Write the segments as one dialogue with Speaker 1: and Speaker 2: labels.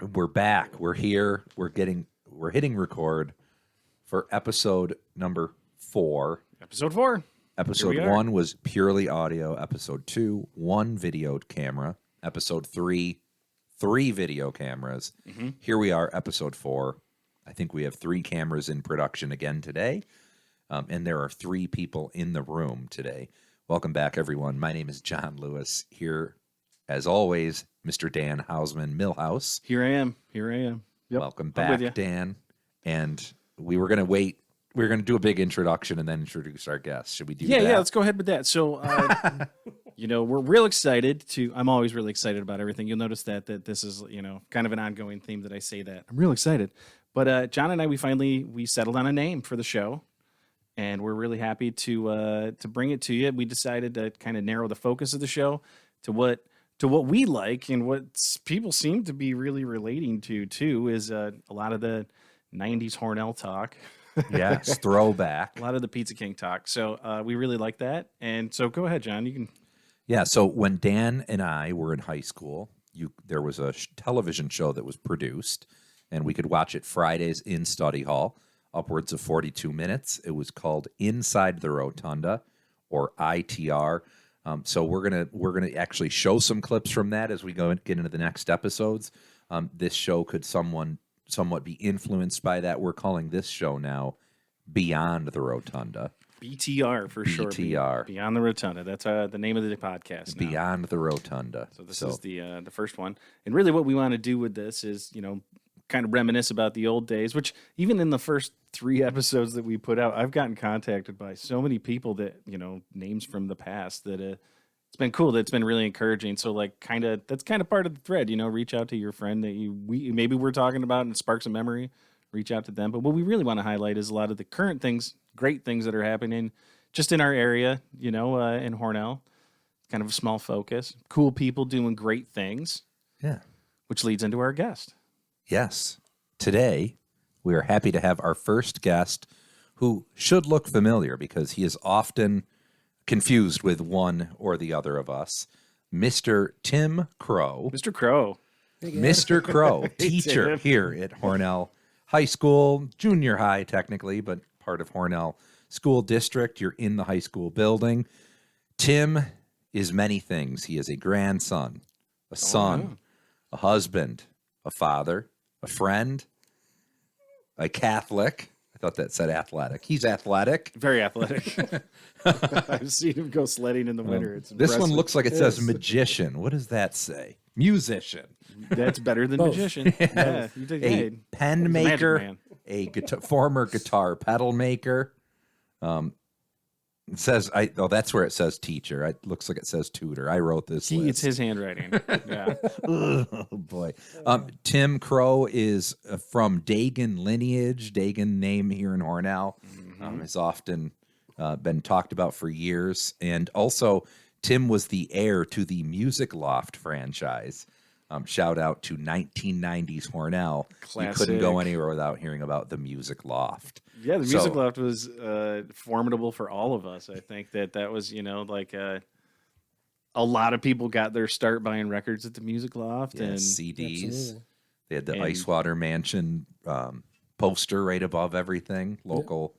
Speaker 1: We're back. We're here. We're hitting record for episode number 4.
Speaker 2: Episode 4.
Speaker 1: Episode 1 was purely audio. Episode 2, 1 video camera. Episode 3, 3 video cameras. Here we are, episode 4. I think we have 3 cameras in production again today. And there are 3 people in the room today. Welcome back, everyone. My name is John Lewis. Here, as always, Mr. Dan Hausman, Milhouse.
Speaker 2: Here I am. Yep.
Speaker 1: Welcome back, Dan. And we were going to wait. We were going to do a big introduction and then introduce our guests. Should we do that?
Speaker 2: Yeah, let's go ahead with that. So, we're real excited I'm always really excited about everything. You'll notice that this is, kind of an ongoing theme that I say that. I'm real excited. But John and I, we settled on a name for the show. And we're really happy to bring it to you. We decided to kind of narrow the focus of the show to what we like and what people seem to be really relating to, too, is a lot of the 90s Hornell talk.
Speaker 1: Yes, throwback.
Speaker 2: A lot of the Pizza King talk. So we really like that. And so go ahead, John. You can.
Speaker 1: Yeah, so when Dan and I were in high school, there was a television show that was produced, and we could watch it Fridays in study hall, upwards of 42 minutes. It was called Inside the Rotunda, or ITR. So we're gonna actually show some clips from that as we get into the next episodes. This show could somewhat be influenced by that. We're calling this show now Beyond the Rotunda.
Speaker 2: BTR for short.
Speaker 1: BTR.
Speaker 2: Beyond the Rotunda. That's the name of the podcast now.
Speaker 1: Beyond the Rotunda.
Speaker 2: So this is the first one. And really what we want to do with this is, kind of reminisce about the old days, which even in the first 3 episodes that we put out, I've gotten contacted by so many people that, names from the past that it's been cool. That's been really encouraging. So that's kind of part of the thread, reach out to your friend that maybe we're talking about and spark some memory, reach out to them. But what we really want to highlight is a lot of the current things, great things that are happening just in our area, in Hornell, kind of a small focus, cool people doing great things.
Speaker 1: Yeah.
Speaker 2: Which leads into our guest.
Speaker 1: Yes. Today, we are happy to have our first guest who should look familiar because he is often confused with one or the other of us, Mr. Tim Crowe.
Speaker 2: Mr. Crowe.
Speaker 1: Mr. Crowe, teacher here at Hornell High School, junior high technically, but part of Hornell School District. You're in the high school building. Tim is many things. He is a grandson, a son, a husband, a father, a friend, a Catholic. I thought that said athletic. He's athletic.
Speaker 2: Very athletic. I've seen him go sledding in the winter. It's
Speaker 1: this one looks like it says magician. What does that say? Musician.
Speaker 2: That's better than magician. Yeah, you did
Speaker 1: a pen maker, former guitar pedal maker. It says, that's where it says teacher. It looks like it says tutor. I wrote this list.
Speaker 2: It's his handwriting. Yeah.
Speaker 1: Oh, boy. Tim Crowe is from Dagan lineage. Dagan name here in Hornell has often been talked about for years. And also, Tim was the heir to the Music Loft franchise. Shout out to 1990s Hornell.
Speaker 2: Classic.
Speaker 1: You couldn't go anywhere without hearing about the Music Loft.
Speaker 2: Yeah, the Music Loft was formidable for all of us. I think that was, a lot of people got their start buying records at the Music Loft and
Speaker 1: CDs.
Speaker 3: Absolutely.
Speaker 1: They had the Icewater Mansion poster right above everything, local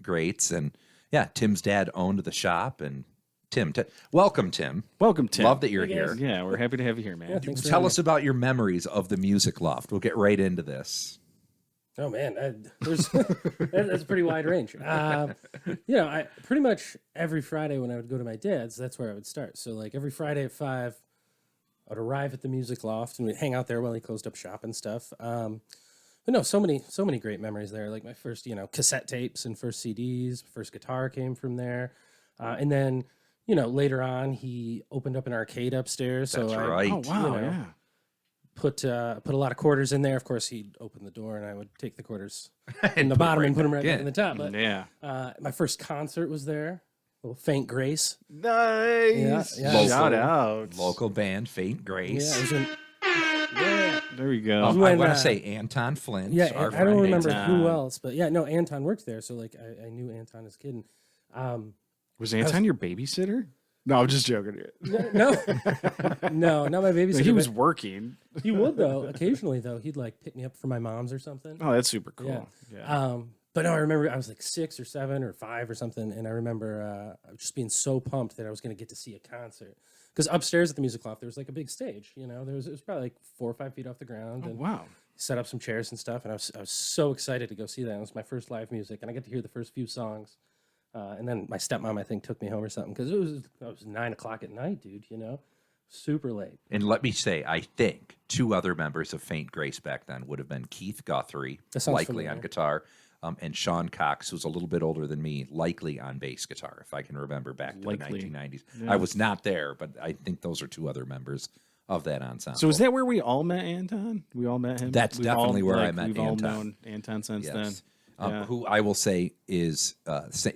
Speaker 1: greats. And yeah, Tim's dad owned the shop. And Tim, welcome, Tim.
Speaker 2: Welcome, Tim.
Speaker 1: Love that you're here.
Speaker 2: Yeah, we're happy to have you here, man.
Speaker 3: Yeah,
Speaker 1: Tell us about your memories of the Music Loft. We'll get right into this.
Speaker 3: Oh man, that's a pretty wide range. I pretty much every Friday when I would go to my dad's, that's where I would start. So like every Friday at 5, I'd arrive at the Music Loft and we'd hang out there while he closed up shop and stuff. But no, so many great memories there. Like my first, cassette tapes and first CDs, first guitar came from there, and then later on he opened up an arcade upstairs.
Speaker 1: That's
Speaker 3: so
Speaker 1: right.
Speaker 2: Oh wow, yeah.
Speaker 3: Put a lot of quarters in there. Of course, he'd open the door, and I would take the quarters in the bottom and put them right back in the top. But my first concert was there. A little Faint Grace.
Speaker 2: Nice.
Speaker 3: Yeah.
Speaker 2: Shout out.
Speaker 1: Local band, Faint Grace.
Speaker 3: Yeah, it was in,
Speaker 2: There we go.
Speaker 1: I want to say Anton Flint.
Speaker 3: yeah,
Speaker 1: our
Speaker 3: I don't
Speaker 1: friend
Speaker 3: remember
Speaker 1: Anton.
Speaker 3: who else, but yeah, no, Anton worked there, so like I knew Anton as a kid. And,
Speaker 2: was Anton your babysitter? No, I'm just joking.
Speaker 3: No, no, not my babysitter.
Speaker 2: He was
Speaker 3: but
Speaker 2: working.
Speaker 3: he would though. Occasionally though, he'd like pick me up from my mom's or something.
Speaker 2: Oh, that's super cool. Yeah.
Speaker 3: But no, I remember I was like 6 or 7 or 5 or something, and I remember just being so pumped that I was going to get to see a concert. Because upstairs at the Music Loft, there was like a big stage. You know, it was probably like 4 or 5 feet off the ground.
Speaker 2: Oh,
Speaker 3: and
Speaker 2: wow.
Speaker 3: set up some chairs and stuff, and I was so excited to go see that. It was my first live music, and I got to hear the first few songs. And then my stepmom, I think, took me home or something because it was 9 o'clock at night, dude. You know, super late.
Speaker 1: And let me say, I think 2 other members of Faint Grace back then would have been Keith Guthrie,
Speaker 3: That sounds
Speaker 1: likely
Speaker 3: familiar.
Speaker 1: on guitar, and Sean Cox, who's a little bit older than me, likely on bass guitar, if I can remember back to
Speaker 2: Likely.
Speaker 1: the 1990s.
Speaker 2: Yeah.
Speaker 1: I was not there, but I think those are 2 other members of that ensemble.
Speaker 2: So is that where we all met Anton? We all met him?
Speaker 1: That's definitely where I met
Speaker 2: We've
Speaker 1: Anton.
Speaker 2: all known Anton since then.
Speaker 1: Yes.
Speaker 2: Yeah.
Speaker 1: Who I will say is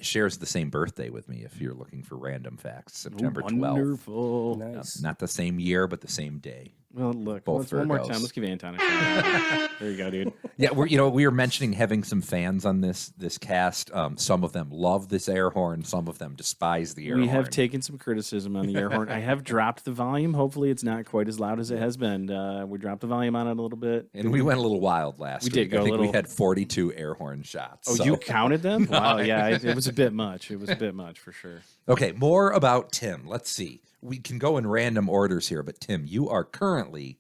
Speaker 1: shares the same birthday with me if you're looking for random facts. September 12th.
Speaker 2: Wonderful.
Speaker 3: Nice.
Speaker 1: Not the same year, but the same day.
Speaker 2: Well, look,
Speaker 1: Both
Speaker 2: one more
Speaker 1: Virgos.
Speaker 2: time. Let's give Anton a shout. There you go, dude.
Speaker 1: Yeah, we were mentioning having some fans on this cast. Some of them love this air horn. Some of them despise the air horn.
Speaker 2: We have taken some criticism on the air horn. I have dropped the volume. Hopefully, it's not quite as loud as it has been. We dropped the volume on it a little bit.
Speaker 1: And we went a little wild last week.
Speaker 2: did go
Speaker 1: I
Speaker 2: a
Speaker 1: think we
Speaker 2: little-
Speaker 1: had 42 air horn shots.
Speaker 2: Oh,
Speaker 1: so-
Speaker 2: you counted them? Wow, yeah, it was a bit much. It was a bit much for sure.
Speaker 1: Okay, more about Tim. Let's see. We can go in random orders here, but Tim, you are currently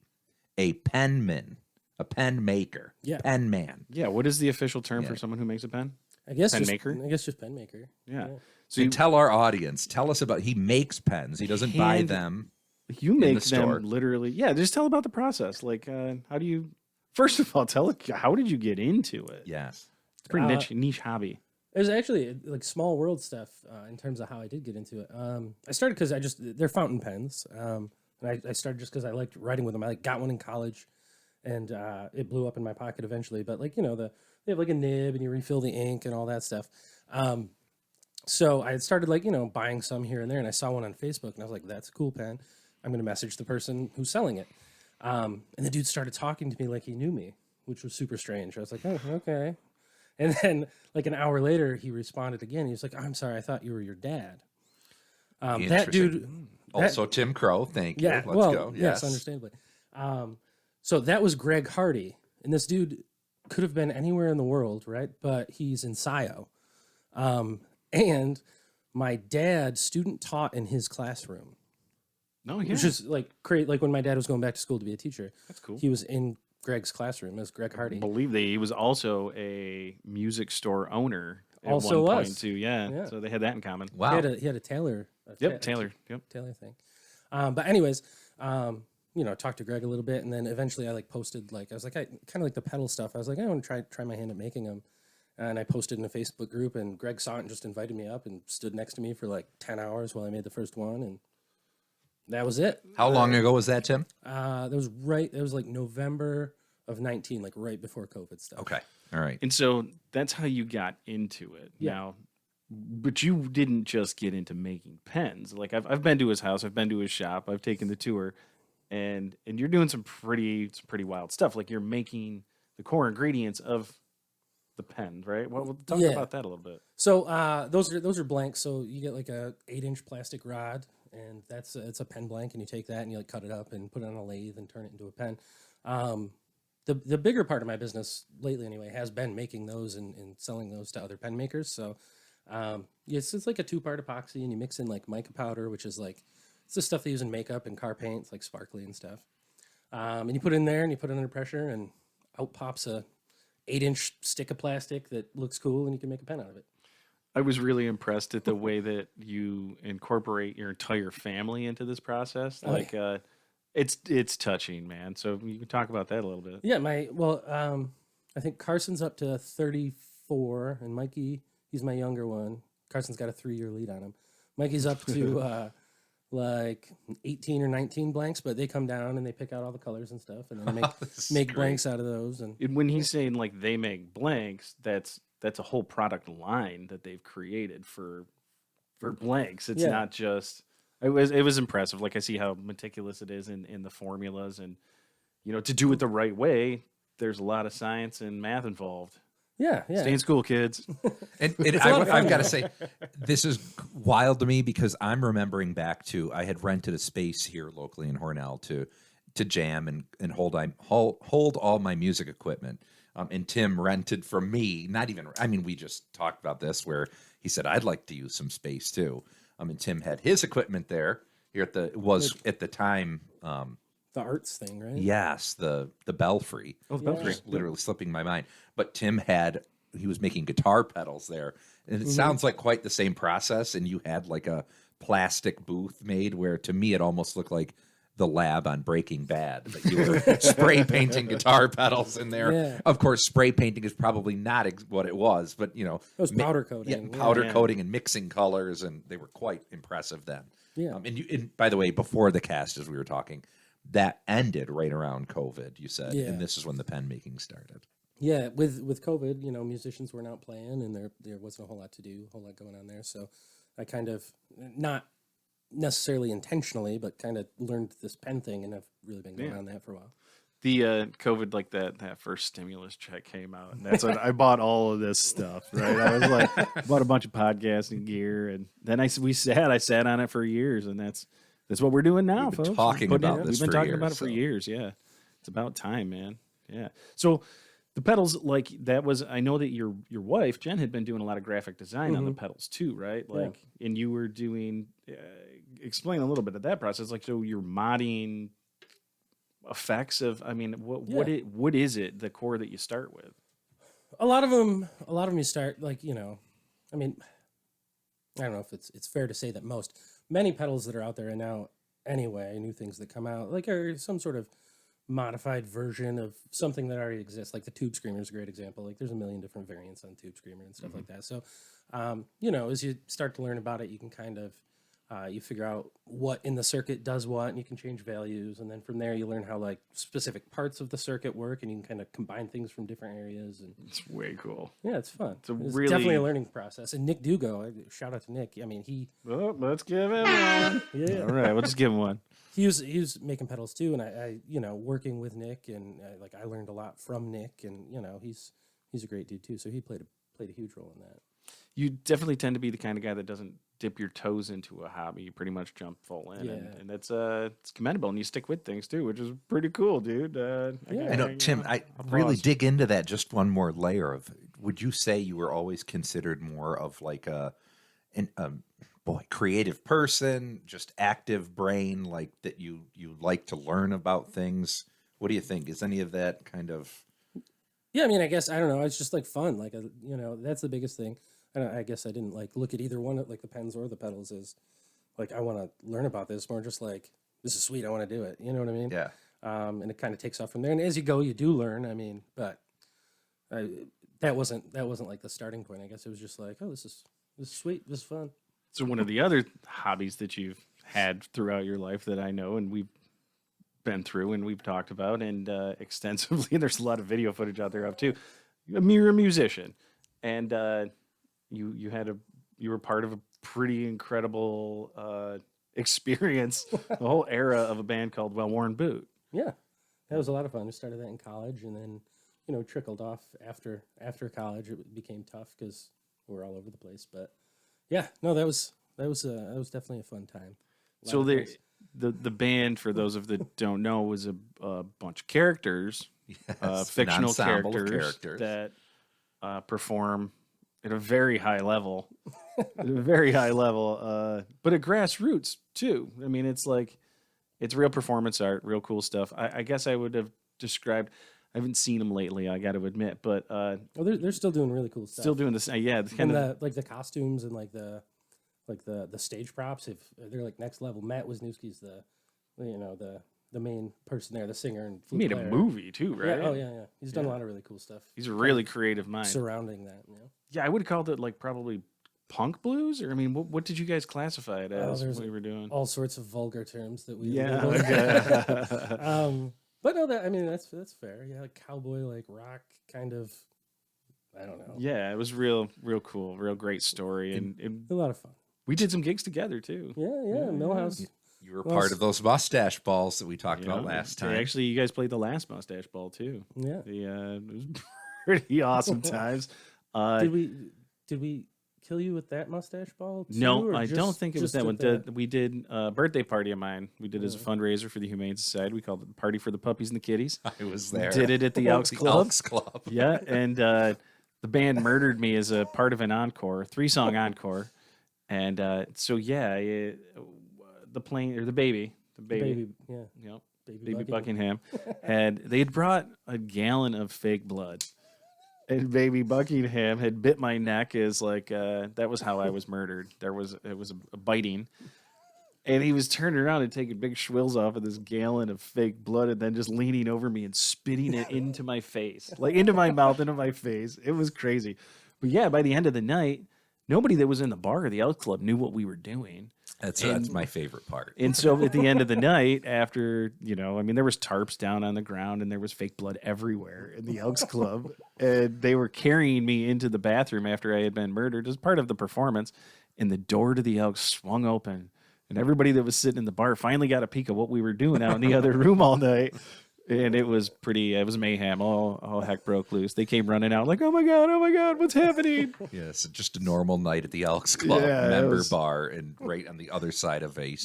Speaker 1: a penman, a pen maker,
Speaker 3: Yeah.
Speaker 1: pen man.
Speaker 2: Yeah, what is the official term
Speaker 1: Yeah.
Speaker 2: for someone who makes a pen?
Speaker 3: I guess
Speaker 2: Pen
Speaker 3: just
Speaker 2: maker?
Speaker 3: I guess just pen maker.
Speaker 2: Yeah.
Speaker 3: Yeah.
Speaker 2: So
Speaker 1: And tell our audience, tell us about, he makes pens. He doesn't buy
Speaker 2: Hand-
Speaker 1: them.
Speaker 2: you
Speaker 1: the
Speaker 2: make
Speaker 1: store.
Speaker 2: them literally. Yeah, just tell about the process. Like, how do you? First of all, how did you get into it?
Speaker 1: Yes.
Speaker 2: It's a pretty
Speaker 3: Uh,
Speaker 2: niche hobby.
Speaker 3: It was actually like small world stuff in terms of how I did get into it. I started because they're fountain pens, and I started just because I liked writing with them. I got one in college, and it blew up in my pocket eventually. But like they have like a nib, and you refill the ink and all that stuff. So I had started buying some here and there, and I saw one on Facebook, and I was like, "That's a cool pen. I'm going to message the person who's selling it." And the dude started talking to me like he knew me, which was super strange. I was like, "Oh, okay." And then, like an hour later, he responded again. He was like, "I'm sorry, I thought you were your dad." That
Speaker 1: Interesting.
Speaker 3: dude.
Speaker 1: Also, Tim Crowe. Thank you.
Speaker 3: Yeah,
Speaker 1: Let's
Speaker 3: well,
Speaker 1: go.
Speaker 3: yes, understandably. So that was Greg Hardy, and this dude could have been anywhere in the world, right? But he's in SIO. And my dad student taught in his classroom,
Speaker 2: No, yeah,
Speaker 3: which is like great. Like when my dad was going back to school to be a teacher,
Speaker 2: that's cool.
Speaker 3: he was in Greg's classroom as Greg
Speaker 2: I
Speaker 3: Hardy.
Speaker 2: believe he was also a music store owner at
Speaker 3: Also
Speaker 2: one
Speaker 3: was.
Speaker 2: point too. Yeah.
Speaker 3: Yeah.
Speaker 2: So they had that in common.
Speaker 1: Wow.
Speaker 3: He had a tailor.
Speaker 2: Yep, Taylor. Yep.
Speaker 3: Taylor thing. But anyways, talked to Greg a little bit, and then eventually I posted I was like, I kind of like the pedal stuff. I was like, I want to try my hand at making them, and I posted in a Facebook group, and Greg saw it and just invited me up and stood next to me for like 10 hours while I made the first one, and that was it.
Speaker 1: How long ago was that, Tim?
Speaker 3: That was like November of 19, like right before COVID stuff.
Speaker 1: Okay. All right.
Speaker 2: And so that's how you got into it.
Speaker 3: Yeah.
Speaker 2: Now, but you didn't just get into making pens. Like I've been to his house, I've been to his shop, I've taken the tour, and you're doing some pretty wild stuff. Like you're making the core ingredients of the pen, right? Well, we'll talk
Speaker 3: Yeah.
Speaker 2: about that a little bit.
Speaker 3: So those are blanks. So you get like a 8-inch plastic rod, and it's a pen blank, and you take that and you cut it up and put it on a lathe and turn it into a pen. The bigger part of my business lately, anyway, has been making those and selling those to other pen makers. So it's like a 2-part epoxy, and you mix in like mica powder, which is like it's the stuff they use in makeup and car paint. It's like sparkly and stuff. And you put it in there, and you put it under pressure, and out pops a 8-inch stick of plastic that looks cool, and you can make a pen out of it.
Speaker 2: I was really impressed at the way that you incorporate your entire family into this process.
Speaker 3: Oh,
Speaker 2: Like, it's touching, man. So you can talk about that a little bit.
Speaker 3: Yeah, I think Carson's up to 34, and Mikey, he's my younger one. Carson's got a 3-year lead on him. Mikey's up to like 18 or 19 blanks, but they come down and they pick out all the colors and stuff, and then
Speaker 1: This is
Speaker 3: make
Speaker 1: great.
Speaker 3: blanks out of those. And
Speaker 2: And when he's saying like they make blanks, that's a whole product line that they've created for blanks. It's
Speaker 3: Yeah.
Speaker 2: not just it was impressive. Like I see how meticulous it is in the formulas, and to do it the right way, there's a lot of science and math involved.
Speaker 3: Yeah, yeah.
Speaker 2: Stay in school, kids.
Speaker 1: And
Speaker 3: a lot of fun,
Speaker 1: I've got to
Speaker 3: though.
Speaker 1: say, this is wild to me because I'm remembering back to I had rented a space here locally in Hornell to jam and hold all my music equipment. And Tim rented from me. Not even. I mean, we just talked about this where he said I'd like to use some space too. And Tim had his equipment there. Here at the time.
Speaker 3: The arts thing, right?
Speaker 1: Yes, the Belfry.
Speaker 2: Oh, the Belfry.
Speaker 1: Just literally slipping my mind. But Tim he was making guitar pedals there. And it sounds like quite the same process. And you had like a plastic booth made where to me it almost looked like the lab on Breaking Bad. That you were spray painting guitar pedals in there.
Speaker 3: Yeah.
Speaker 1: Of course, spray painting is probably not what it was, but
Speaker 3: It was powder coating.
Speaker 1: Yeah, powder
Speaker 2: Yeah.
Speaker 1: coating and mixing colors, and they were quite impressive then.
Speaker 3: Yeah.
Speaker 1: And by the way, before the cast, as we were talking, that ended right around COVID, you said,
Speaker 3: Yeah.
Speaker 1: and this is when the pen making started.
Speaker 3: Yeah, with COVID, musicians weren't out playing, and there wasn't a whole lot to do, a whole lot going on there. So I kind of, not necessarily intentionally, but kind of learned this pen thing, and I've really been going on that for a while.
Speaker 2: The COVID, like that first stimulus check came out, and that's when I bought all of this stuff. Right, I was like, bought a bunch of podcasting gear, and then I sat on it for years, and that's what we're doing now,
Speaker 1: We've been
Speaker 2: folks.
Speaker 1: talking
Speaker 2: Putting
Speaker 1: about
Speaker 2: it-
Speaker 1: this
Speaker 2: We've been
Speaker 1: for
Speaker 2: talking
Speaker 1: years,
Speaker 2: about it for
Speaker 1: so.
Speaker 2: years. Yeah, it's about time, man. Yeah. So the pedals, like that was. I know that your wife Jen had been doing a lot of graphic design on the pedals too, right? Like, and you were doing. Explain a little bit of that process. Like, so you're modding effects of. I mean, what is it? The core that you start with.
Speaker 3: A lot of them you start like, I mean, I don't know if it's fair to say that many pedals that are out there and now anyway, new things that come out, like are some sort of modified version of something that already exists. Like the Tube Screamer is a great example. Like there's a million different variants on Tube Screamer and stuff like that. So, as you start to learn about it, you can kind of, you figure out what in the circuit does what, and you can change values. And then from there, you learn how like specific parts of the circuit work, and you can kind of combine things from different areas. And
Speaker 2: It's way cool.
Speaker 3: yeah, it's fun. It's
Speaker 2: really-
Speaker 3: definitely a learning process. And Nick Dugo, shout out to Nick. I mean,
Speaker 2: Oh, let's give him one.
Speaker 3: yeah,
Speaker 2: All right, we'll just give him one.
Speaker 3: he was making pedals too, and I working with Nick, and I learned a lot from Nick, and he's a great dude too. So he played a huge role in that.
Speaker 2: You definitely tend to be the kind of guy that doesn't dip your toes into a hobby. You pretty much jump full in,
Speaker 3: Yeah.
Speaker 2: and it's commendable. And you stick with things too, which is pretty cool, dude.
Speaker 1: I know, Tim, I really dig into that. Just one more layer of, would you say you were always considered more of like creative person, just active brain, like that you like to learn about things? What do you think? Is any of that kind of...
Speaker 3: Yeah, I mean, I guess I don't know. It's just like fun. Like that's the biggest thing. I guess I didn't like look at either one, like the pens or the pedals, as like I want to learn about this. More just like, this is sweet, I want to do it. You know what I mean?
Speaker 1: Yeah.
Speaker 3: And it kind of takes off from there. And as you go, you do learn. I mean, but that wasn't like the starting point. I guess it was just like, oh, this is sweet, this is fun.
Speaker 2: So one of the other hobbies that you've had throughout your life that I know and we've been through and we've talked about and extensively, and there's a lot of video footage out there of too. You're a musician, and you were part of a pretty incredible experience, the whole era of a band called Well Worn Boot.
Speaker 3: Yeah, that was a lot of fun. I started that in college, and then trickled off after college. It became tough because we were all over the place. But yeah, no, that was definitely a fun time.
Speaker 2: So the band, for those of that don't know, was a bunch of characters,
Speaker 1: Yes,
Speaker 2: fictional
Speaker 1: an ensemble of
Speaker 2: characters that perform at a very high level, but at grassroots too. I mean, it's real performance art, real cool stuff. I guess I would have described. I haven't seen them lately, I got to admit, but
Speaker 3: They're still doing really cool stuff.
Speaker 2: still doing this. Yeah, it's
Speaker 3: And
Speaker 2: kind of
Speaker 3: the costumes and the stage props, if they're like next level. Matt Wisniewski's the main person there, the singer and
Speaker 2: he
Speaker 3: flute
Speaker 2: made a
Speaker 3: player.
Speaker 2: movie too, right?
Speaker 3: Yeah, yeah. He's done a lot of really cool stuff
Speaker 2: He's a really creative mind.
Speaker 3: surrounding that.
Speaker 2: Yeah, I would have called it like probably punk blues, or I mean, what did you guys classify it as
Speaker 3: there's
Speaker 2: when we were doing?
Speaker 3: All sorts of vulgar terms that we
Speaker 2: Yeah.
Speaker 3: okay. But no, that's fair. Yeah, like cowboy, like rock kind of. I don't know.
Speaker 2: Yeah, it was real cool, real great story, and
Speaker 3: A lot of fun.
Speaker 2: we did some gigs together too.
Speaker 3: Yeah. Millhouse.
Speaker 1: You were part of those mustache balls that we talked about last time.
Speaker 2: Actually, you guys played the last Mustache Ball too.
Speaker 3: Yeah.
Speaker 2: It was pretty awesome times.
Speaker 3: Did we kill you with that mustache ball? Too,
Speaker 2: No,
Speaker 3: or
Speaker 2: I don't think it was
Speaker 3: just
Speaker 2: that
Speaker 3: at
Speaker 2: one. We did a birthday party of mine. We did as a fundraiser for the Humane Society. We called it the Party for the Puppies and the Kitties.
Speaker 1: I was there.
Speaker 2: Did it at the Elks
Speaker 1: The
Speaker 2: Club.
Speaker 1: Elks Club.
Speaker 2: Yeah, and the band murdered me as a part of an encore, 3-song encore. And so yeah, the plane or the baby,
Speaker 3: yeah,
Speaker 2: yep,
Speaker 3: baby
Speaker 2: baby Buckingham, they had brought a gallon of fake blood. And baby Buckingham had bit my neck as like that was how I was murdered. It was a biting, and he was turning around and taking big swills off of this gallon of fake blood, and then just leaning over me and spitting it into my face, like into my mouth, into my face. It was crazy, but yeah, by the end of the night, nobody that was in the bar or the Elks Club knew what we were doing.
Speaker 1: That's my favorite part.
Speaker 2: And so at the end of the night, after, there was tarps down on the ground and there was fake blood everywhere in the Elks Club. And they were carrying me into the bathroom after I had been murdered as part of the performance. And the door to the Elks swung open. And everybody that was sitting in the bar finally got a peek of what we were doing out in the other room all night. And it was mayhem. All heck broke loose. They came running out like, oh my God, what's happening?
Speaker 1: Yes, just a normal night at the Elks Club member bar, and right on the other side of a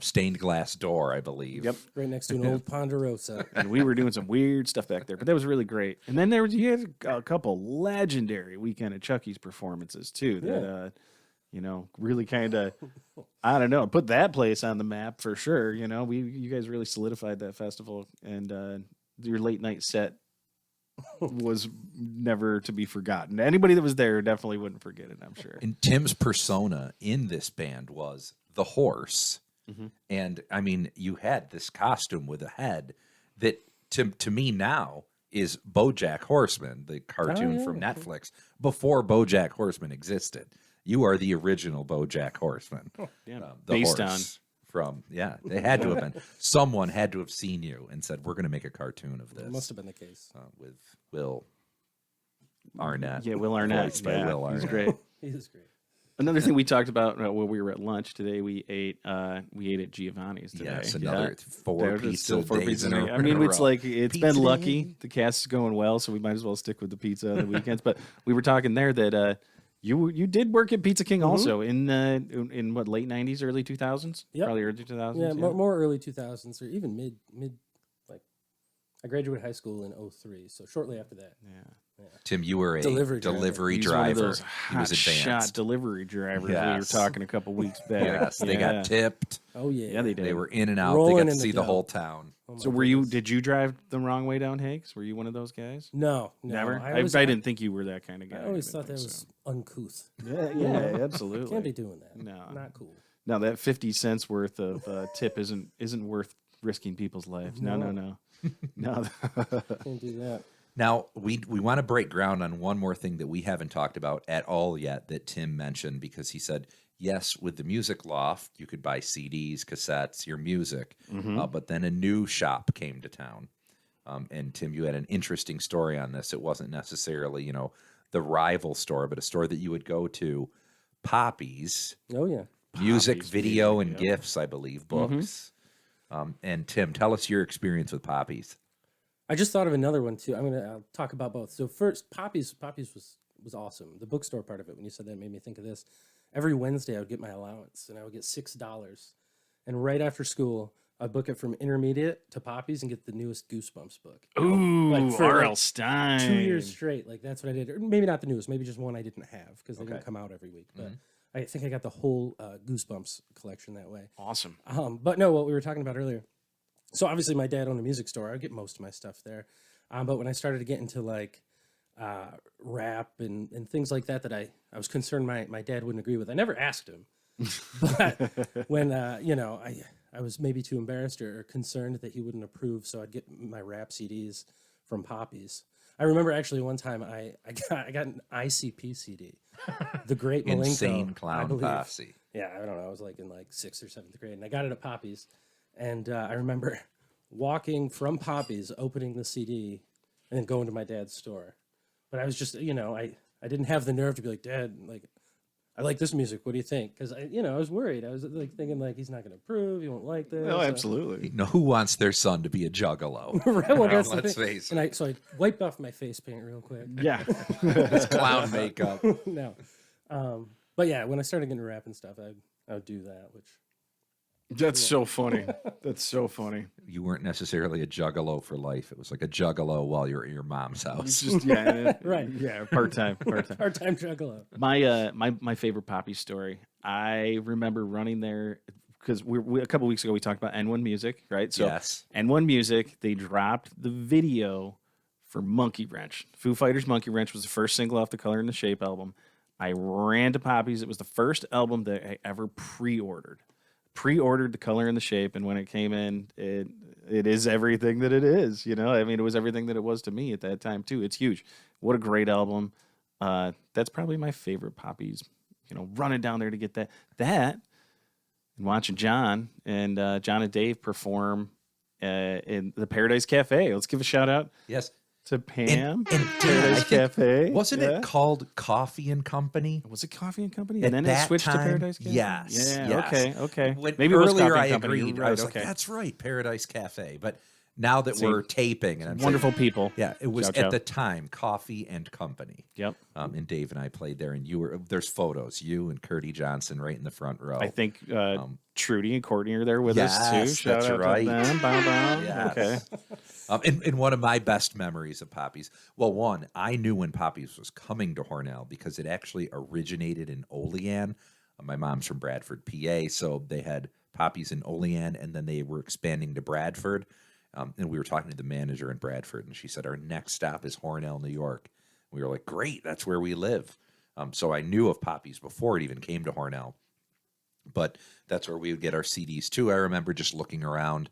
Speaker 1: stained glass door, I believe.
Speaker 2: Yep.
Speaker 3: right next to an old Ponderosa.
Speaker 2: And we were doing some weird stuff back there, but that was really great. And then you had a couple legendary Weekend at Chucky's performances too. That really kind of, I don't know, put that place on the map for sure. You guys really solidified that festival, and your late night set was never to be forgotten. Anybody that was there definitely wouldn't forget it, I'm sure.
Speaker 1: And Tim's persona in this band was the horse. Mm-hmm. And I mean, you had this costume with a head that to me now is BoJack Horseman, the cartoon from Netflix, before BoJack Horseman existed. You are the original BoJack Horseman.
Speaker 2: Yeah,
Speaker 1: The
Speaker 2: based
Speaker 1: horse they had to have been. Someone had to have seen you and said, we're going to make a cartoon of this.
Speaker 3: It must have been the case.
Speaker 1: With Will Arnett.
Speaker 2: Yeah, Will Arnett.
Speaker 1: Voiced by Will Arnett.
Speaker 2: He's great.
Speaker 3: He was great.
Speaker 2: Another thing we talked about when we were at lunch today, we ate at Giovanni's today.
Speaker 1: Yes, another four pizza days in a row.
Speaker 2: I mean, it's like it's
Speaker 1: Pizza
Speaker 2: been
Speaker 1: day.
Speaker 2: lucky. The cast is going well, so we might as well stick with the pizza on the weekends. But we were talking there that you did work at Pizza King also in what, late 90s, early 2000s?
Speaker 3: Yep.
Speaker 2: Probably early 2000s.
Speaker 3: Yeah, more early 2000s or even mid. Like, I graduated high school in 03, so shortly after that.
Speaker 2: Yeah.
Speaker 1: Tim, you were a
Speaker 3: Delivery
Speaker 1: delivery
Speaker 2: He's one of
Speaker 1: driver.
Speaker 2: those
Speaker 1: He was
Speaker 2: hot shot
Speaker 1: advanced.
Speaker 2: delivery drivers we were
Speaker 1: Yes.
Speaker 2: talking a couple weeks back.
Speaker 1: Yes, they got tipped.
Speaker 3: Oh yeah,
Speaker 2: Yeah, they did.
Speaker 1: They were in and out.
Speaker 3: Rolling
Speaker 1: They got
Speaker 3: in
Speaker 1: to
Speaker 3: the
Speaker 1: see the
Speaker 3: dough.
Speaker 1: whole town.
Speaker 3: Oh, my
Speaker 2: So
Speaker 3: goodness.
Speaker 2: did you drive the wrong way down Hakes? Were you one of those guys?
Speaker 3: No,
Speaker 2: Never.
Speaker 3: I
Speaker 2: I didn't think you were that kind of guy.
Speaker 3: I always
Speaker 2: didn't
Speaker 3: thought that
Speaker 2: think
Speaker 3: was uncouth.
Speaker 2: so. Yeah, absolutely.
Speaker 3: Can't be doing that.
Speaker 2: No.
Speaker 3: Not cool.
Speaker 2: No, that 50 cents worth of tip isn't worth risking people's lives. No. No.
Speaker 3: Can't do that.
Speaker 1: Now, we want to break ground on one more thing that we haven't talked about at all yet that Tim mentioned, because he said, yes, with the Music Loft, you could buy CDs, cassettes, your music, but then a new shop came to town. And Tim, you had an interesting story on this. It wasn't necessarily, the rival store, but a store that you would go to, Hobbies,
Speaker 3: Oh yeah.
Speaker 1: music,
Speaker 2: Hobbies,
Speaker 1: video,
Speaker 2: music,
Speaker 1: and
Speaker 2: yeah.
Speaker 1: gifts, I believe, books. And Tim, tell us your experience with Hobbies.
Speaker 3: I just thought of another one too. I'll talk about both. So first, Poppies was awesome. The bookstore part of it, when you said that, made me think of this. Every Wednesday, I would get my allowance, and I would get $6. And right after school, I'd book it from intermediate to Poppies and get the newest Goosebumps book.
Speaker 2: Ooh,
Speaker 3: Like for,
Speaker 2: R.L.
Speaker 3: like,
Speaker 2: Stein.
Speaker 3: 2 years straight. Like that's what I did. Or maybe not the newest, maybe just one I didn't have because they didn't come out every week. But I think I got the whole Goosebumps collection that way.
Speaker 2: Awesome.
Speaker 3: But no, what we were talking about earlier. So obviously my dad owned a music store. I would get most of my stuff there. But when I started to get into like rap and things like that I was concerned my dad wouldn't agree with. I never asked him. But when, I was maybe too embarrassed or concerned that he wouldn't approve, so I'd get my rap CDs from Poppies. I remember actually one time I got an ICP CD, The Great Malenko.
Speaker 1: Insane
Speaker 3: I
Speaker 1: Clown
Speaker 3: believe.
Speaker 1: Posse.
Speaker 3: Yeah, I don't know. I was like in like 6th or 7th grade, and I got it at Poppies. And I remember walking from Poppies, opening the CD, and then going to my dad's store. But I was just, I didn't have the nerve to be like, Dad, like, I like this music. What do you think? Because I was worried. I was like thinking like he's not going to approve. He won't like this.
Speaker 2: No, absolutely.
Speaker 1: You know, who wants their son to be a juggalo?
Speaker 3: Right, well, that's the
Speaker 1: Let's
Speaker 3: thing.
Speaker 1: face
Speaker 3: And
Speaker 1: it.
Speaker 3: so I wiped off my face paint real quick.
Speaker 2: Yeah.
Speaker 1: It's clown makeup.
Speaker 3: No, but yeah, when I started getting rap and stuff, I would do that. Which
Speaker 2: That's so funny. That's so funny.
Speaker 1: You weren't necessarily a juggalo for life. It was like a juggalo while you're at your mom's
Speaker 2: It's
Speaker 1: house.
Speaker 2: just
Speaker 3: Right.
Speaker 2: Yeah, part-time.
Speaker 3: part-time juggalo.
Speaker 2: My favorite Poppy story. I remember running there because we a couple weeks ago we talked about N1 Music, right? So
Speaker 1: Yes.
Speaker 2: N1 Music, they dropped the video for Monkey Wrench. Foo Fighters' Monkey Wrench was the first single off the Color and the Shape album. I ran to Poppy's. It was the first album that I ever pre-ordered. Pre-ordered the Color and the Shape, and when it came in, it is everything that it is. You know, I mean, it was everything that it was to me at that time too. It's huge. What a great album. That's probably my favorite Poppy's. You know, running down there to get that, and watching John and Dave perform in the Paradise Cafe. Let's give a shout out
Speaker 1: Yes.
Speaker 2: to Pam.
Speaker 1: And
Speaker 2: Paradise
Speaker 1: I think-
Speaker 2: Cafe.
Speaker 1: Wasn't
Speaker 2: Yeah.
Speaker 1: it called Coffee and Company?
Speaker 2: Was it Coffee and Company?
Speaker 1: At
Speaker 2: And then it
Speaker 1: that
Speaker 2: switched to
Speaker 1: time,
Speaker 2: Paradise Cafe?
Speaker 1: yes,
Speaker 2: Yeah,
Speaker 1: yes.
Speaker 2: okay.
Speaker 1: When
Speaker 2: Maybe it was
Speaker 1: earlier
Speaker 2: Coffee
Speaker 1: I
Speaker 2: and Company.
Speaker 1: agreed.
Speaker 2: You're
Speaker 1: I was
Speaker 2: right,
Speaker 1: like,
Speaker 2: okay.
Speaker 1: that's right, Paradise Cafe. But now that
Speaker 2: See,
Speaker 1: we're taping, and I'm saying,
Speaker 2: Wonderful people.
Speaker 1: yeah, it was
Speaker 2: Shout
Speaker 1: at
Speaker 2: out.
Speaker 1: the time Coffee and Company.
Speaker 2: Yep.
Speaker 1: And Dave and I played there, and there's photos, you and Curdy Johnson right in the front row.
Speaker 2: I think Trudy and Courtney are there with us too.
Speaker 1: yes,
Speaker 2: Shout
Speaker 1: that's
Speaker 2: out
Speaker 1: right.
Speaker 2: to them. Bow, bow.
Speaker 1: Yes.
Speaker 2: Okay.
Speaker 1: And one of my best memories of Poppy's, well, one, I knew when Poppy's was coming to Hornell because it actually originated in Olean. My mom's from Bradford, PA, so they had Poppy's in Olean, and then they were expanding to Bradford. And we were talking to the manager in Bradford, and she said, our next stop is Hornell, New York. We were like, great, that's where we live. So I knew of Poppy's before it even came to Hornell. But that's where we would get our CDs too. I remember just looking around,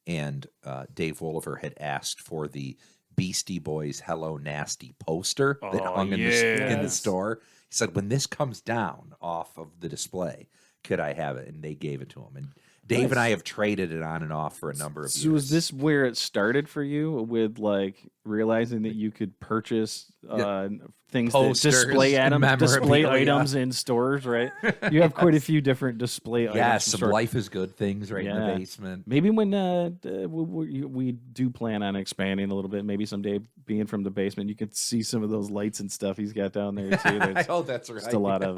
Speaker 1: and Dave Wolliver had asked for the Beastie Boys Hello Nasty poster that
Speaker 2: Oh,
Speaker 1: hung in the
Speaker 2: yes.
Speaker 1: store. He said, when this comes down off of the display, could I have it? And they gave it to him. And Dave
Speaker 3: Nice.
Speaker 1: and I have traded it on and off for a number of
Speaker 2: So
Speaker 1: years.
Speaker 2: was this where it started for you with like realizing that you could purchase things that
Speaker 1: Posters
Speaker 2: display
Speaker 1: and
Speaker 2: display
Speaker 1: memorabilia.
Speaker 2: items in stores, right? You have quite a few different display items.
Speaker 1: Yes,
Speaker 2: in
Speaker 1: some
Speaker 2: stores.
Speaker 1: Life is Good things right in the
Speaker 2: Yeah.
Speaker 1: basement.
Speaker 2: Maybe when we do plan on expanding a little bit, maybe someday being from the basement, you could see some of those lights and stuff he's got down there too. There's
Speaker 1: Oh, that's right.
Speaker 2: just a lot of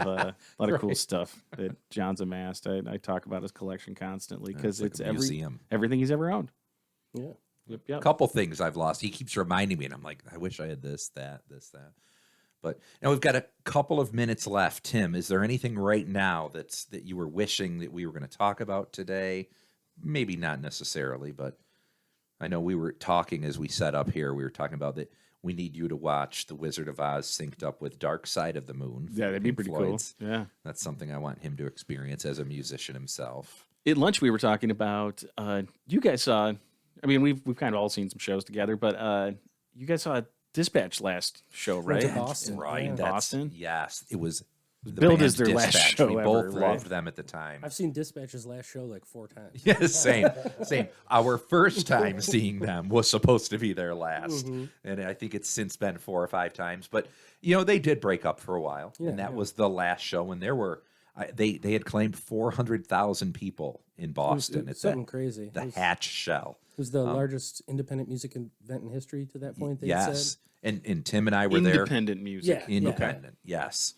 Speaker 2: cool
Speaker 1: Right.
Speaker 2: stuff that John's amassed. I talk about his collection constantly because
Speaker 1: like
Speaker 2: it's
Speaker 1: a museum.
Speaker 2: everything he's ever owned.
Speaker 3: Yeah.
Speaker 2: Yep.
Speaker 1: Couple things I've lost. He keeps reminding me, and I'm like, I wish I had this, that. But now we've got a couple of minutes left. Tim, is there anything right now that you were wishing that we were going to talk about today? Maybe not necessarily, but I know we were talking as we set up here. We were talking about that we need you to watch The Wizard of Oz synced up with Dark Side of the Moon.
Speaker 2: Yeah, that'd be
Speaker 1: Pink
Speaker 2: pretty
Speaker 1: Floyd's.
Speaker 2: cool. Yeah.
Speaker 1: That's something I want him to experience as a musician himself.
Speaker 2: At lunch, we were talking about. You guys saw. I mean, we've kind of all seen some shows together, but you guys saw Dispatch last show, right?
Speaker 3: to Boston.
Speaker 1: Right.
Speaker 3: Yeah.
Speaker 1: That's,
Speaker 2: Boston?
Speaker 1: Yes. It was the
Speaker 2: billed
Speaker 1: band
Speaker 2: as their last
Speaker 1: Dispatch.
Speaker 2: show
Speaker 1: We
Speaker 2: ever,
Speaker 1: both
Speaker 2: right?
Speaker 1: loved them at the time.
Speaker 3: I've seen Dispatch's last show like 4 times.
Speaker 1: Yes, same. Our first time seeing them was supposed to be their last.
Speaker 3: Mhm.
Speaker 1: And I think it's since been 4 or 5 times. But, you know, they did break up for a while.
Speaker 3: Yeah,
Speaker 1: and that
Speaker 3: yeah.
Speaker 1: was the last show. And there were, they had claimed 400,000 people in
Speaker 3: It was
Speaker 1: Boston at
Speaker 3: something crazy.
Speaker 1: the
Speaker 3: It was,
Speaker 1: Hatch Shell.
Speaker 3: it was the largest independent music event in history to that point. They
Speaker 1: Yes.
Speaker 3: said.
Speaker 1: And Tim and I were there.
Speaker 2: Independent music.
Speaker 3: Yeah.
Speaker 1: Independent, yes.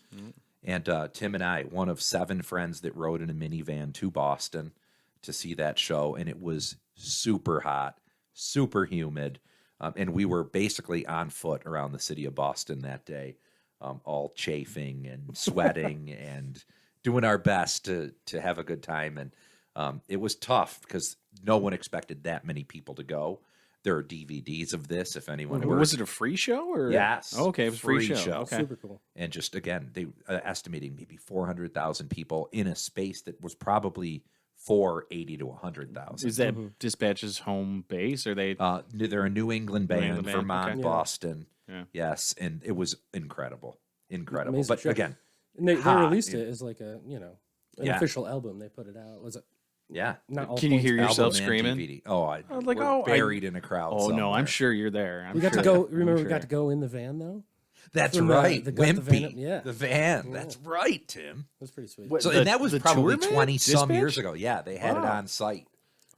Speaker 1: And Tim and I, one of 7 friends that rode in a minivan to Boston to see that show, and it was super hot, super humid, and we were basically on foot around the city of Boston that day, all chafing and sweating and doing our best to have a good time. And it was tough because no one expected that many people to go. There are DVDs of this if anyone were.
Speaker 2: Was it a free show or?
Speaker 1: Yes.
Speaker 2: Oh, okay, it was a free
Speaker 1: Free
Speaker 2: show.
Speaker 1: show.
Speaker 2: Okay.
Speaker 3: Super cool.
Speaker 1: And just again, they estimating maybe 400,000 people in a space that was probably 480 to 100,000.
Speaker 2: Is that Dispatch's home base? Or they?
Speaker 1: They're a New England band,
Speaker 2: England band,
Speaker 1: Vermont,
Speaker 2: okay.
Speaker 3: Yeah.
Speaker 1: Boston.
Speaker 2: Yeah.
Speaker 1: Yes, and it was incredible, incredible.
Speaker 3: Amazing
Speaker 1: But
Speaker 3: show.
Speaker 1: again,
Speaker 3: And they
Speaker 1: hot,
Speaker 3: released
Speaker 1: yeah.
Speaker 3: it as like a, an
Speaker 1: Yeah.
Speaker 3: official album. They put it out. Was it
Speaker 1: yeah.
Speaker 3: not all
Speaker 2: Can you
Speaker 3: points
Speaker 2: hear
Speaker 3: out?
Speaker 2: yourself
Speaker 1: Album and
Speaker 2: screaming?
Speaker 1: DVD. Oh,
Speaker 2: I was like,
Speaker 1: we're
Speaker 2: oh,
Speaker 1: buried in a crowd.
Speaker 2: Oh no,
Speaker 1: somewhere.
Speaker 2: I'm sure you're there.
Speaker 3: We got to go. Remember, we got to go in the van though.
Speaker 1: That's
Speaker 3: From,
Speaker 1: right.
Speaker 3: the Gut the Van,
Speaker 1: Wimpy.
Speaker 3: yeah.
Speaker 1: The van. That's right, Tim.
Speaker 3: That's pretty sweet.
Speaker 2: What-
Speaker 1: So
Speaker 2: The-
Speaker 1: and that was
Speaker 2: the
Speaker 1: probably
Speaker 2: tour van?
Speaker 1: 20 some
Speaker 2: Dispatch?
Speaker 1: years ago. Yeah, they had it
Speaker 2: Wow.
Speaker 1: on site.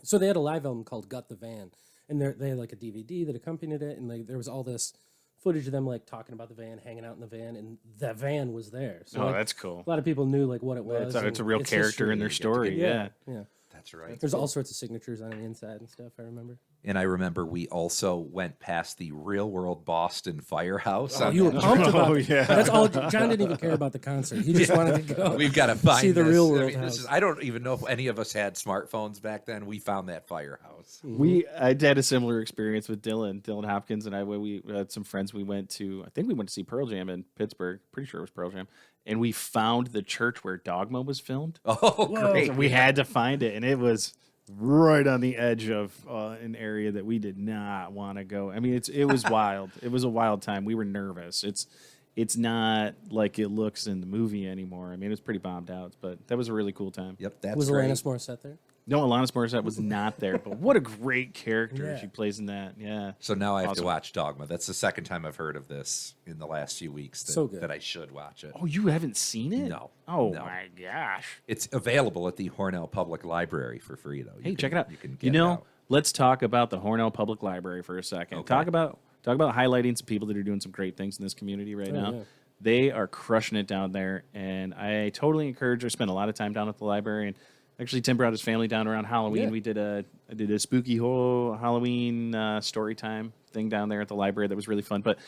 Speaker 3: So they had a live album called Gut the Van, and they had like a DVD that accompanied it, and there was all this footage of them like talking about the van, hanging out in the van, and that van was there. So
Speaker 2: Oh,
Speaker 3: like,
Speaker 2: that's cool.
Speaker 3: a lot of people knew like what it was.
Speaker 2: It's a
Speaker 3: and
Speaker 2: real
Speaker 3: its
Speaker 2: character in their
Speaker 3: history.
Speaker 2: story. Yeah.
Speaker 3: Yeah.
Speaker 1: That's right.
Speaker 3: There's all sorts of signatures on the inside and stuff. I remember.
Speaker 1: And I remember we also went past the Real World Boston Firehouse.
Speaker 3: Oh,
Speaker 1: on
Speaker 3: you were
Speaker 1: that
Speaker 3: pumped
Speaker 1: trip.
Speaker 3: about
Speaker 2: Oh,
Speaker 3: it.
Speaker 2: yeah.
Speaker 3: That's all. John didn't even care about the concert. He just wanted to go.
Speaker 1: We've got to find
Speaker 3: see the
Speaker 1: this.
Speaker 3: Real
Speaker 1: I
Speaker 3: World
Speaker 1: mean,
Speaker 3: house.
Speaker 1: I don't even know if any of us had smartphones back then. We found that firehouse.
Speaker 2: I had a similar experience with Dylan Hopkins, and we had some friends. I think we went to see Pearl Jam in Pittsburgh. Pretty sure it was Pearl Jam, and we found the church where Dogma was filmed.
Speaker 1: Oh, great.
Speaker 2: So we had to find it, and it was right on the edge of an area that we did not want to go. I mean, it was wild. It was a wild time. We were nervous. It's not like it looks in the movie anymore. I mean, it was pretty bombed out, but that was a really cool time.
Speaker 1: Yep, that's
Speaker 3: Was
Speaker 1: great.
Speaker 3: Alanis Morissette there?
Speaker 2: No, Alanis Morissette was not there, but what a great character
Speaker 3: Yeah.
Speaker 2: she plays in that. Yeah.
Speaker 1: So now I have
Speaker 2: Awesome.
Speaker 1: to watch Dogma. That's the second time I've heard of this in the last few weeks that,
Speaker 3: So good.
Speaker 1: that I should watch it.
Speaker 2: Oh, you haven't seen it?
Speaker 1: No.
Speaker 2: Oh
Speaker 1: No.
Speaker 2: my gosh.
Speaker 1: It's available at the Hornell Public Library for free, though.
Speaker 2: Hey, check it out.
Speaker 1: You can
Speaker 2: You
Speaker 1: get it
Speaker 2: know,
Speaker 1: out.
Speaker 2: let's talk about the Hornell Public Library for a second.
Speaker 1: Okay.
Speaker 2: Talk about highlighting some people that are doing some great things in this community right now.
Speaker 3: yeah.
Speaker 2: They are crushing it down there, and I totally encourage her. Spend a lot of time down at the library, and actually, Tim brought his family down around Halloween.
Speaker 3: Yeah.
Speaker 2: We did a spooky whole Halloween story time thing down there at the library that was really fun. But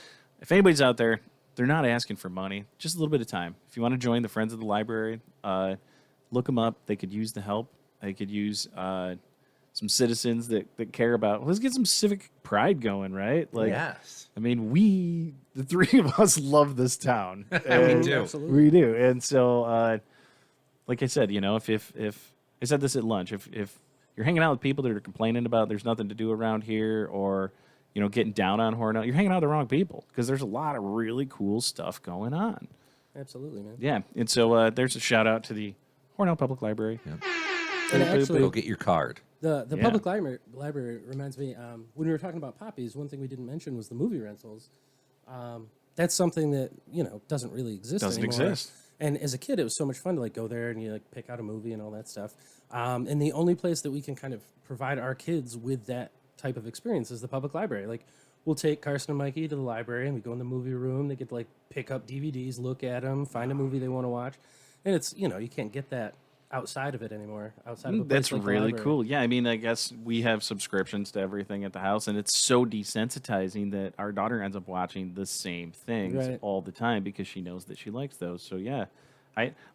Speaker 2: if anybody's out there, they're not asking for money, just a little bit of time. If you want to join the Friends of the Library, look them up. They could use the help. They could use some citizens that care about. Let's get some civic pride going, right? Like,
Speaker 1: Yes.
Speaker 2: I mean, the three of us love this town.
Speaker 1: We
Speaker 2: And
Speaker 1: do.
Speaker 3: Absolutely.
Speaker 2: we do. And so, like I said, you know, if I said this at lunch, if you're hanging out with people that are complaining about there's nothing to do around here, or you know, getting down on Hornell, you're hanging out with the wrong people, because there's a lot of really cool stuff going on.
Speaker 3: Absolutely, man.
Speaker 2: Yeah. And so there's a shout out to the Hornell Public Library.
Speaker 3: And actually,
Speaker 1: Go get your card.
Speaker 3: the
Speaker 2: Yeah.
Speaker 3: public library reminds me, when we were talking about poppies, one thing we didn't mention was the movie rentals. That's something that, you know, doesn't really exist
Speaker 2: Doesn't
Speaker 3: anymore.
Speaker 2: exist.
Speaker 3: And as a kid, it was so much fun to like go there and you like pick out a movie and all that stuff. And the only place that we can kind of provide our kids with that type of experience is the public library. Like we'll take Carson and Mikey to the library and we go in the movie room. They get to like pick up DVDs, look at them, find a movie they want to watch. And it's, you know, you can't get that outside of it anymore. Outside of a place
Speaker 2: That's
Speaker 3: like the
Speaker 2: really
Speaker 3: library.
Speaker 2: cool. Yeah, I mean, I guess we have subscriptions to everything at the house, and it's so desensitizing that our daughter ends up watching the same things
Speaker 3: Right.
Speaker 2: all the time because she knows that she likes those. So yeah,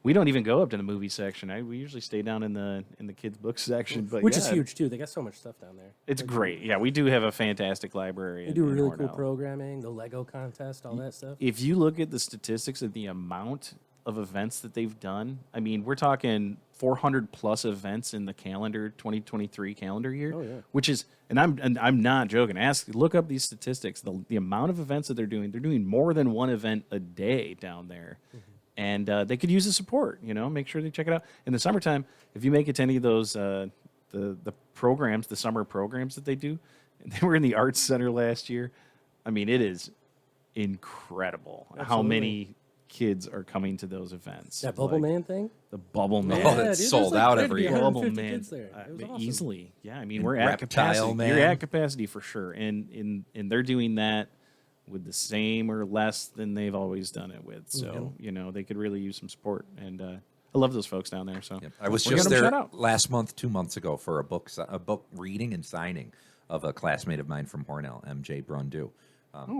Speaker 2: we don't even go up to the movie section. We usually stay down in the kids' book section, but
Speaker 3: Which is
Speaker 2: yeah,
Speaker 3: huge too. They got so much stuff down there.
Speaker 2: It's great. Yeah, we do have a fantastic library.
Speaker 3: They do
Speaker 2: in
Speaker 3: really cool
Speaker 2: Hornell.
Speaker 3: programming, the Lego contest, all that stuff.
Speaker 2: If you look at the statistics of the amount of events that they've done, I mean, we're talking 400 plus events in the 2023 calendar year,
Speaker 3: Oh, yeah.
Speaker 2: which is, and I'm not joking. Look up these statistics. The amount of events that they're doing more than one event a day down there. And they could use the support, you know, make sure they check it out. In the summertime, if you make it to any of those, the programs, the summer programs that they do, and they were in the Arts Center last year. I mean, it is incredible how
Speaker 3: Absolutely.
Speaker 2: many kids are coming to those events.
Speaker 3: That Bubble
Speaker 2: Like,
Speaker 3: Man thing?
Speaker 2: The Bubble Man.
Speaker 1: Oh, that's
Speaker 3: dude,
Speaker 1: sold
Speaker 3: there's
Speaker 1: out
Speaker 3: like
Speaker 1: every
Speaker 3: ready to
Speaker 1: year.
Speaker 3: be
Speaker 2: Bubble
Speaker 3: 150
Speaker 2: Man.
Speaker 3: kids there. It was awesome.
Speaker 2: Easily. Yeah, I mean,
Speaker 1: And
Speaker 2: we're at
Speaker 1: Reptile
Speaker 2: capacity.
Speaker 1: Man.
Speaker 2: You're at capacity for sure. And they're doing that with the same or less than they've always done it with. So, you know, they could really use some support. And I love those folks down there. So
Speaker 1: Yep. I was
Speaker 2: we're
Speaker 1: just
Speaker 2: giving them a
Speaker 1: there
Speaker 2: shout out.
Speaker 1: last month, 2 months ago, for a book reading and signing of a classmate of mine from Hornell, MJ Brundu.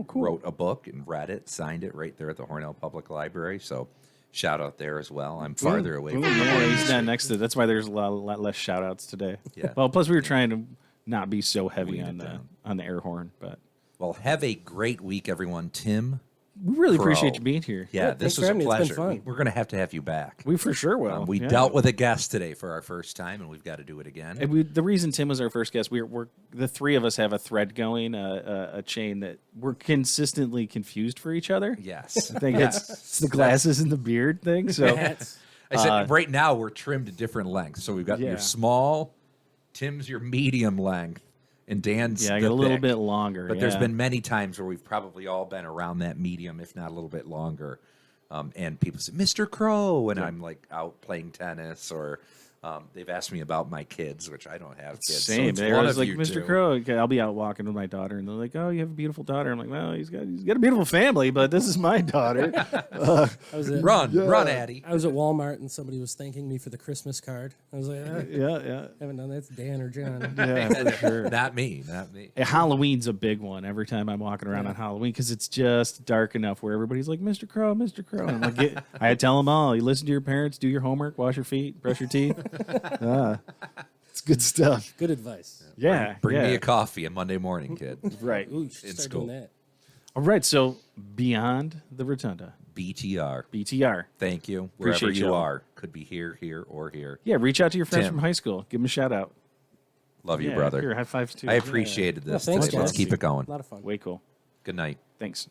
Speaker 2: Cool.
Speaker 1: Wrote a book and read it, signed it right there at the Hornell Public Library. So shout out there as well. I'm farther away from the
Speaker 2: Yeah,
Speaker 1: Hornell
Speaker 2: he's
Speaker 1: Street.
Speaker 2: not next to. That's why there's a lot less shout outs today.
Speaker 1: Yeah.
Speaker 2: Well, plus we were trying to not be so heavy
Speaker 1: Weed
Speaker 2: on
Speaker 1: it down.
Speaker 2: the air horn, but
Speaker 1: Well, have a great week, everyone. Tim,
Speaker 2: we really
Speaker 1: Crowe.
Speaker 2: appreciate you being here.
Speaker 1: Yeah,
Speaker 3: thanks
Speaker 1: this
Speaker 3: for
Speaker 1: was a
Speaker 3: having me. It's been
Speaker 1: pleasure.
Speaker 3: fun.
Speaker 1: We're going to have you back.
Speaker 2: We for sure will.
Speaker 1: We
Speaker 2: Yeah.
Speaker 1: dealt with a guest today for our first time, and we've got to do it again.
Speaker 2: And the reason Tim was our first guest, we're the three of us have a thread going, a chain that we're consistently confused for each other.
Speaker 1: Yes.
Speaker 2: I think it's the glasses and the beard thing. So
Speaker 3: Hats.
Speaker 1: I said right now we're trimmed to different lengths. So we've got
Speaker 2: Yeah.
Speaker 1: your small, Tim's your medium length, And Dan's
Speaker 2: Yeah, I
Speaker 1: the
Speaker 2: got a little
Speaker 1: thick.
Speaker 2: bit longer.
Speaker 1: But there's
Speaker 2: yeah.
Speaker 1: been many times where we've probably all been around that medium, if not a little bit longer. And people say, Mr. Crow, and I'm like out playing tennis, or they've asked me about my kids, which I don't have kids.
Speaker 2: Same.
Speaker 1: it's
Speaker 2: There
Speaker 1: one
Speaker 2: was
Speaker 1: of
Speaker 2: like
Speaker 1: you
Speaker 2: Mr.
Speaker 1: two.
Speaker 2: Crow. Okay, I'll be out walking with my daughter, and they're like, "Oh, you have a beautiful daughter." I'm like, "Well, he's got a beautiful family, but this is my daughter."
Speaker 3: I was at,
Speaker 1: Run, Addie.
Speaker 3: I was at Walmart and somebody was thanking me for the Christmas card. I was like,
Speaker 2: yeah.
Speaker 3: haven't done that. It's Dan or John.
Speaker 2: Yeah, for sure.
Speaker 1: Not me.
Speaker 2: Halloween's a big one every time I'm walking around on Halloween because it's just dark enough where everybody's like, Mr. Crow, Mr. Crow. And I'm like, I tell them all, you listen to your parents, do your homework, wash your feet, brush your teeth. It's good stuff.
Speaker 3: Good advice.
Speaker 2: Yeah.
Speaker 1: Bring
Speaker 2: yeah.
Speaker 1: me a coffee on Monday morning, kid.
Speaker 2: Right.
Speaker 3: Ooh, you should
Speaker 1: In
Speaker 3: start
Speaker 1: school.
Speaker 3: doing that.
Speaker 2: All right. So Beyond the Rotunda,
Speaker 1: BTR.
Speaker 2: BTR.
Speaker 1: Thank you. Wherever
Speaker 2: Appreciate
Speaker 1: you
Speaker 2: y'all.
Speaker 1: are. Could be here, or here.
Speaker 2: Yeah. Reach out to your friends
Speaker 1: Tim.
Speaker 2: from high school. Give them a shout out.
Speaker 1: Love you,
Speaker 2: Yeah,
Speaker 1: brother.
Speaker 2: Here, high fives too.
Speaker 1: I appreciated this.
Speaker 3: Well, thanks,
Speaker 1: Let's
Speaker 3: guys.
Speaker 1: keep it going.
Speaker 3: A lot of fun.
Speaker 2: Way cool.
Speaker 1: Good night.
Speaker 2: Thanks.